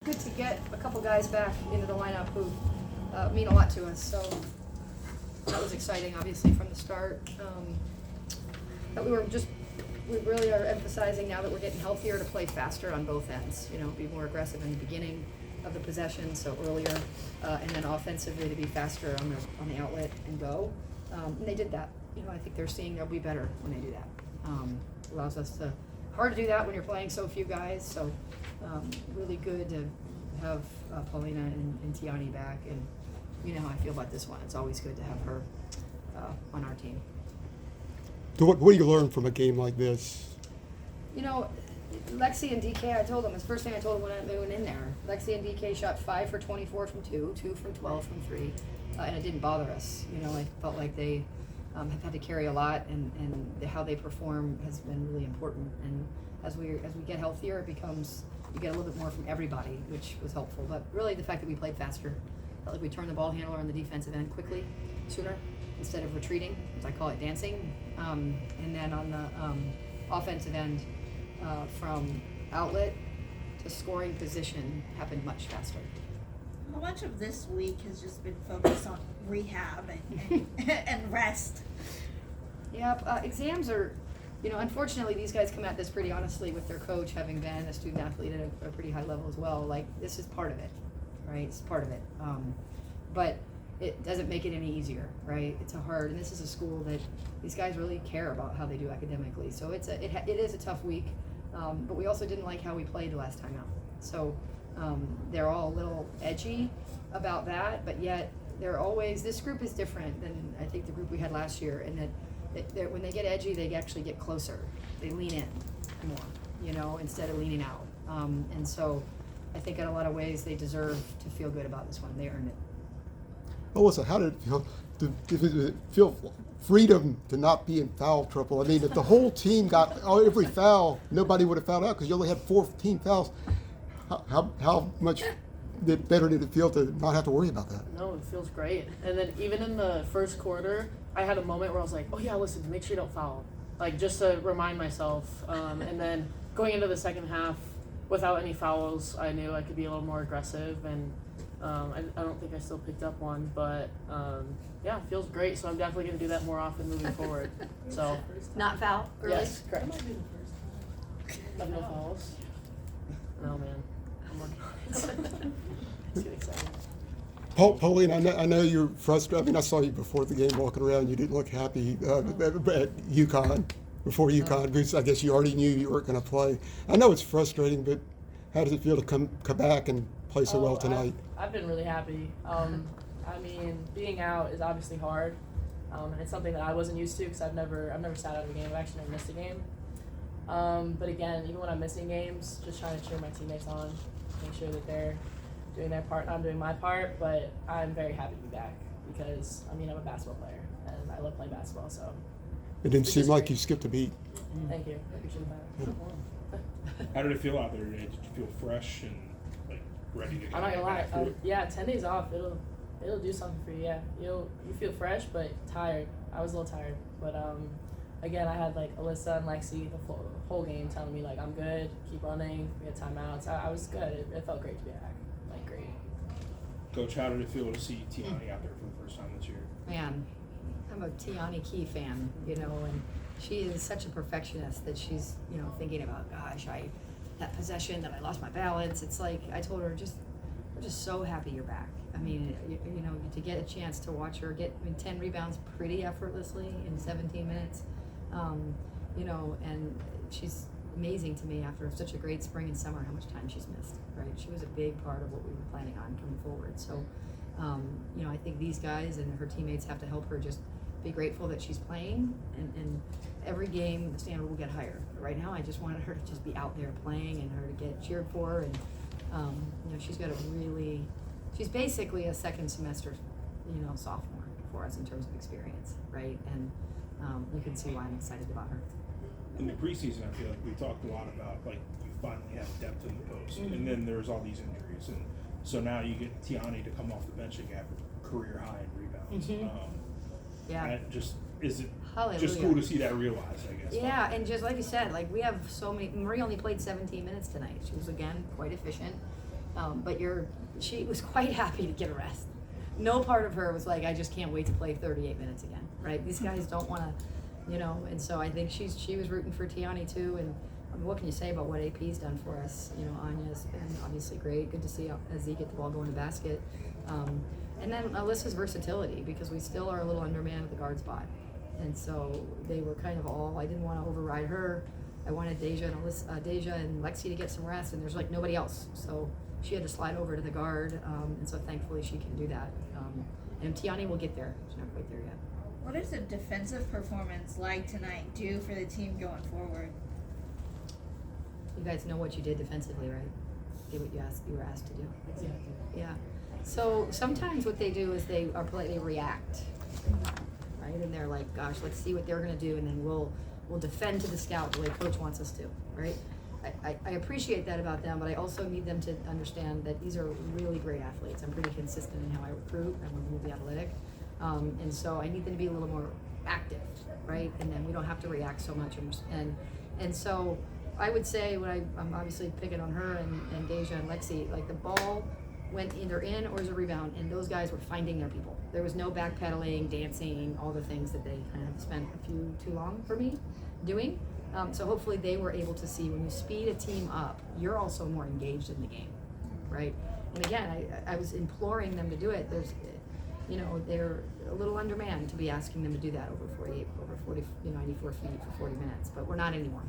Good to get a couple guys back into the lineup who mean a lot to us, so that was exciting, obviously, from the start. But we really are emphasizing now that we're getting healthier to play faster on both ends, be more aggressive in the beginning of the possession, so earlier, and then offensively to be faster on the outlet and go. And they did that. I think they're seeing they'll be better when they do that. Allows us to, hard to do that when you're playing so few guys, so really good to have Paulina and Tiani back, and you know how I feel about this one. It's always good to have her on our team. So what do you learn from a game like this? Lexi and DK, I told them, it's the first thing I told them when they went in there. Lexi and DK shot 5 for 24 from 2 from 12 from 3, and it didn't bother us. I felt like they have had to carry a lot, and how they perform has been really important. And as we get healthier, it becomes, you get a little bit more from everybody, which was helpful. But really the fact that we played faster, felt like we turned the ball handler on the defensive end quickly, sooner, instead of retreating, as I call it, dancing. And then on the offensive end, from outlet to scoring position happened much faster. How much of this week has just been focused on rehab and rest? Yeah, exams are, unfortunately these guys come at this pretty honestly with their coach having been a student athlete at a pretty high level as well. Like, this is part of it, right? It's part of it. But it doesn't make it any easier, right? It's and this is a school that these guys really care about how they do academically. So it is a tough week, but we also didn't like how we played the last time out. So they're all a little edgy about that, but yet this group is different than I think the group we had last year, and that when they get edgy, they actually get closer. They lean in more, instead of leaning out. And so I think in a lot of ways they deserve to feel good about this one. They earned it. Alyssa, how did it feel? Did it feel freedom to not be in foul trouble? I mean, if the whole team got every foul, nobody would have fouled out because you only had 14 fouls. How much better did it feel to not have to worry about that? No, it feels great. And then even in the first quarter, I had a moment where I was like, oh yeah, listen, make sure you don't foul. Like, just to remind myself. And then going into the second half, without any fouls, I knew I could be a little more aggressive. And I don't think I still picked up one, but yeah, it feels great. So I'm definitely going to do that more often moving forward. So Not foul early? yes, correct. Have no fouls? No, man. I'm working on it. It's getting exciting. Pauline, I know you're frustrated. I mean, I saw you before the game walking around. You didn't look happy at UConn, before UConn, because I guess you already knew you weren't going to play. I know it's frustrating, but how does it feel to come back and play so well tonight? I've been really happy. I mean, being out is obviously hard, and it's something that I wasn't used to because I've never sat out of a game. I've actually never missed a game. But again, even when I'm missing games, just trying to cheer my teammates on, make sure that they're doing their part, I'm doing my part. But I'm very happy to be back because I'm a basketball player and I love playing basketball. So It didn't seem like you skipped a beat. thank you. I appreciate that. How did it feel out there today? Did you feel fresh and ready to go? I'm not gonna lie. back through it? Yeah, 10 days off, it'll do something for you. Yeah, you feel fresh but tired. I was a little tired, but again, I had Alyssa and Lexi the whole game telling me I'm good, keep running, we had timeouts. I was good. It felt great to be back. Great. Coach, how did it feel to see Tiani out there for the first time this year? Man, I'm a Tiani Key fan, and she is such a perfectionist that she's, thinking about, gosh, that possession that I lost my balance. It's like, I told her, we're just so happy you're back. I mean, to get a chance to watch her get 10 rebounds pretty effortlessly in 17 minutes, and she's amazing to me after such a great spring and summer, how much time she's missed, right? She was a big part of what we were planning on coming forward. So, I think these guys and her teammates have to help her just be grateful that she's playing, and every game the standard will get higher. But right now I just wanted her to just be out there playing and her to get cheered for, and she's basically a second semester, sophomore for us in terms of experience, right? And you can see why I'm excited about her. In the preseason, I feel like we talked a lot about you finally have depth in the post, and then there's all these injuries, and so now you get Tiani to come off the bench and have a career high in rebounds. Yeah. Is it Hallelujah. just cool to see that realized, I guess? Yeah, and just like you said, we have so many. Marie only played 17 minutes tonight. She was again quite efficient, But she was quite happy to get a rest. No part of her was like, I just can't wait to play 38 minutes again, right? These guys don't want to, and so I think she was rooting for Tiani too. And I mean, what can you say about what AP's done for us? Anya's been obviously great. Good to see Azzy get the ball going to basket. And then Alyssa's versatility, because we still are a little undermanned at the guard spot. And so they were kind of I didn't want to override her. I wanted Deja and Lexi to get some rest, and there's like nobody else. So she had to slide over to the guard, and so thankfully she can do that. And Tiani will get there. She's not quite there yet. What does a defensive performance like tonight do for the team going forward? You guys know what you did defensively, right? Did what you were asked to do. Exactly. Yeah. So sometimes what they do is they react, right? And they're like, gosh, let's see what they're going to do, and then we'll defend to the scout the way coach wants us to, right? I appreciate that about them, but I also need them to understand that these are really great athletes. I'm pretty consistent in how I recruit. I want them to be athletic. And so I need them to be a little more active, right? And then we don't have to react so much. And so I would say I'm obviously picking on her and Deja and Lexi, like the ball went either in or as a rebound, and those guys were finding their people. There was no backpedaling, dancing, all the things that they kind of spent too long for me doing. So hopefully they were able to see when you speed a team up, you're also more engaged in the game, right? And again, I was imploring them to do it. They're a little undermanned to be asking them to do that over 94 feet for 40 minutes, but we're not anymore,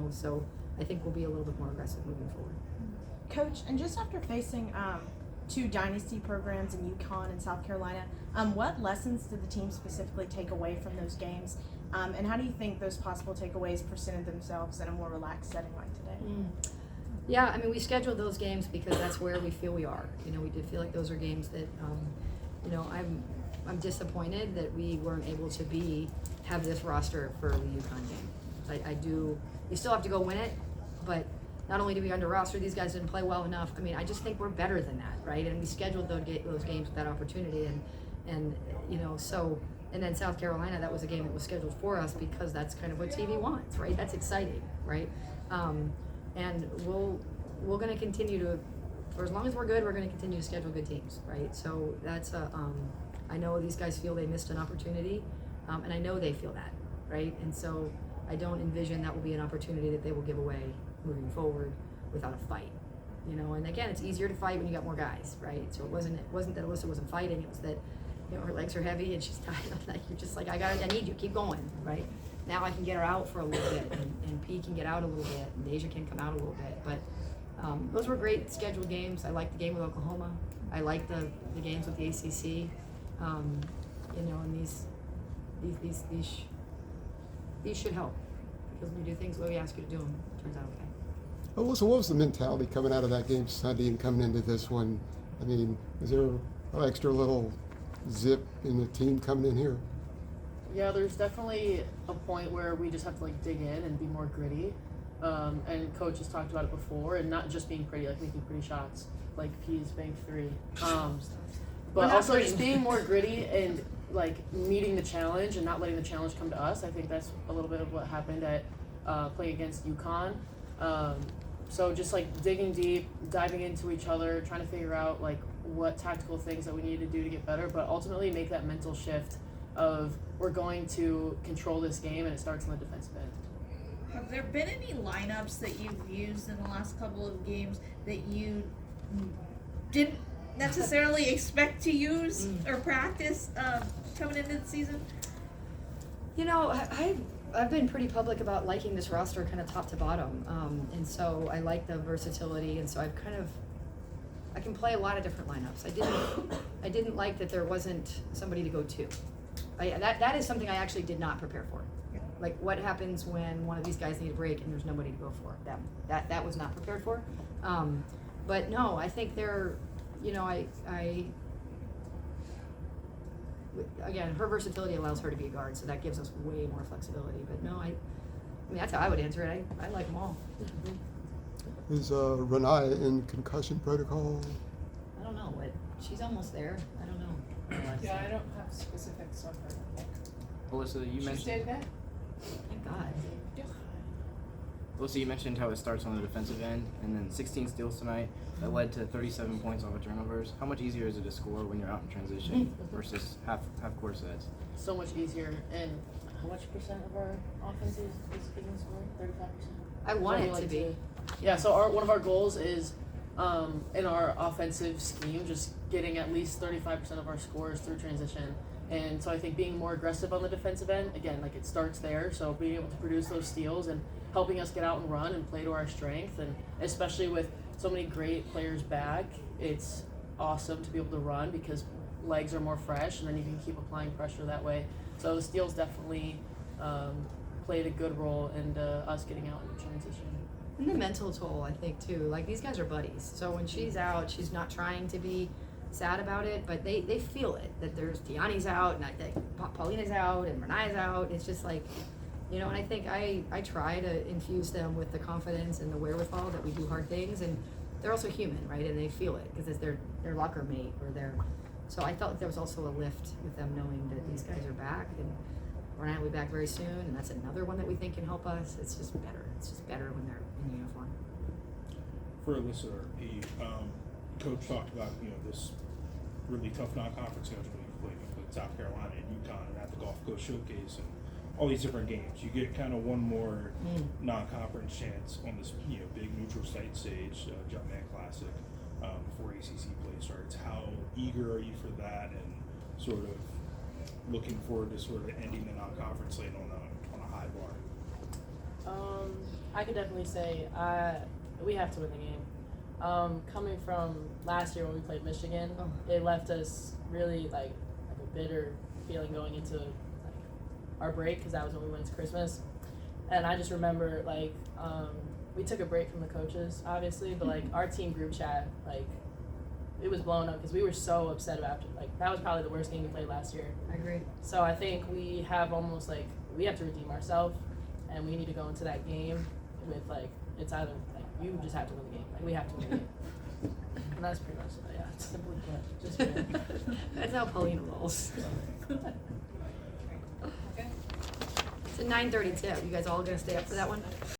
so I think we'll be a little bit more aggressive moving forward. Coach, and just after facing two dynasty programs in UConn and South Carolina, what lessons did the team specifically take away from those games? And how do you think those possible takeaways presented themselves in a more relaxed setting like today? Yeah, I mean, we scheduled those games because that's where we feel we are. We did feel like those are games that, I'm disappointed that we weren't able to have this roster for the UConn game. I do. You still have to go win it, but not only do we under roster, these guys didn't play well enough. I mean, I just think we're better than that, right? And we scheduled those games with that opportunity, and so. And then South Carolina, that was a game that was scheduled for us because that's kind of what TV wants, right? That's exciting, right? And we're going to continue to, for as long as we're good, we're going to continue to schedule good teams, right? So that's I know these guys feel they missed an opportunity, and I know they feel that, right? And so I don't envision that will be an opportunity that they will give away moving forward without a fight, And again, it's easier to fight when you got more guys, right? So it wasn't that Alyssa wasn't fighting; it was that. Her legs are heavy and she's tired. Like you're just like, I need you, keep going, right? Now I can get her out for a little bit, and P can get out a little bit, and Deja can come out a little bit. But those were great scheduled games. I liked the game with Oklahoma. I liked the games with the ACC. And these should help because when you do things the way we ask you to do them, it turns out okay. Oh, so what was the mentality coming out of that game Sunday and coming into this one? I mean, is there an extra little zip in the team coming in here? Yeah, there's definitely a point where we just have to dig in and be more gritty. And coach has talked about it before, and not just being pretty, making pretty shots, like P's bank three. But also just being more gritty and meeting the challenge and not letting the challenge come to us. I think that's a little bit of what happened at playing against UConn. So just digging deep, diving into each other, trying to figure out what tactical things that we need to do to get better, but ultimately make that mental shift of we're going to control this game, and it starts on the defensive end. Have there been any lineups that you've used in the last couple of games that you didn't necessarily expect to use or practice coming into the season? I've been pretty public about liking this roster kind of top to bottom, and so I like the versatility, and so I can play a lot of different lineups. I didn't like that there wasn't somebody to go to. That is something I actually did not prepare for. Like what happens when one of these guys need a break and there's nobody to go for? That was not prepared for. But no, I think they're, again, her versatility allows her to be a guard, so that gives us way more flexibility. But no, I mean that's how I would answer it. I like them all. Is Renaya in concussion protocol? I don't know, but she's almost there. I don't know. Yeah, I don't have specifics on her. Alyssa, you mentioned. Stayed today? Thank God. Alyssa, you mentioned how it starts on the defensive end, and then 16 steals tonight that led to 37 points off of turnovers. How much easier is it to score when you're out in transition versus half court sets? So much easier. And how much percent of our offense is getting scored? 35%. I want it to Something be. like Yeah. So one of our goals is in our offensive scheme, just getting at least 35% of our scores through transition. And so I think being more aggressive on the defensive end, again, like it starts there. So being able to produce those steals and helping us get out and run and play to our strength, and especially with so many great players back, it's awesome to be able to run because legs are more fresh, and then you can keep applying pressure that way. So the steals definitely played a good role in us getting out in transition. And the mental toll, I think, too. Like, these guys are buddies. So when she's out, she's not trying to be sad about it, but they feel it, that there's Tiani's out, and Paulina's out, and Renae's out. It's just like, you know, and I think I try to infuse them with the confidence and the wherewithal that we do hard things, and they're also human, right? And they feel it because it's their locker mate or their. So I felt like there was also a lift with them knowing that these guys are back, and Renee will be back very soon, and that's another one that we think can help us. It's just better. It's just better when they're in uniform. For Alyssa or Pete, Coach talked about, you know, this really tough non-conference schedule you played with South Carolina and UConn and at the Gulf Coast Showcase and all these different games. You get kind of one more non-conference chance on this, you know, big neutral site stage, Jumpman Classic, before ACC play starts. How eager are you for that, and sort of looking forward to sort of ending the non-conference slate on a high bar? I could definitely say we have to win the game. Coming from last year when we played Michigan, it left us really like a bitter feeling going into our break, because that was when we went to Christmas. And I just remember like we took a break from the coaches, obviously, but like our team group chat, like it was blown up because we were so upset about it. Like that was probably the worst game we played last year. I agree. So I think we have almost like we have to redeem ourselves, and we need to go into that game with like it's either like you just have to win the game. Like we have to win the game. And that's pretty much yeah. Simply put, just win. That's how Paulina rolls. It's a 9:30 tip. You guys all gonna stay up for that one?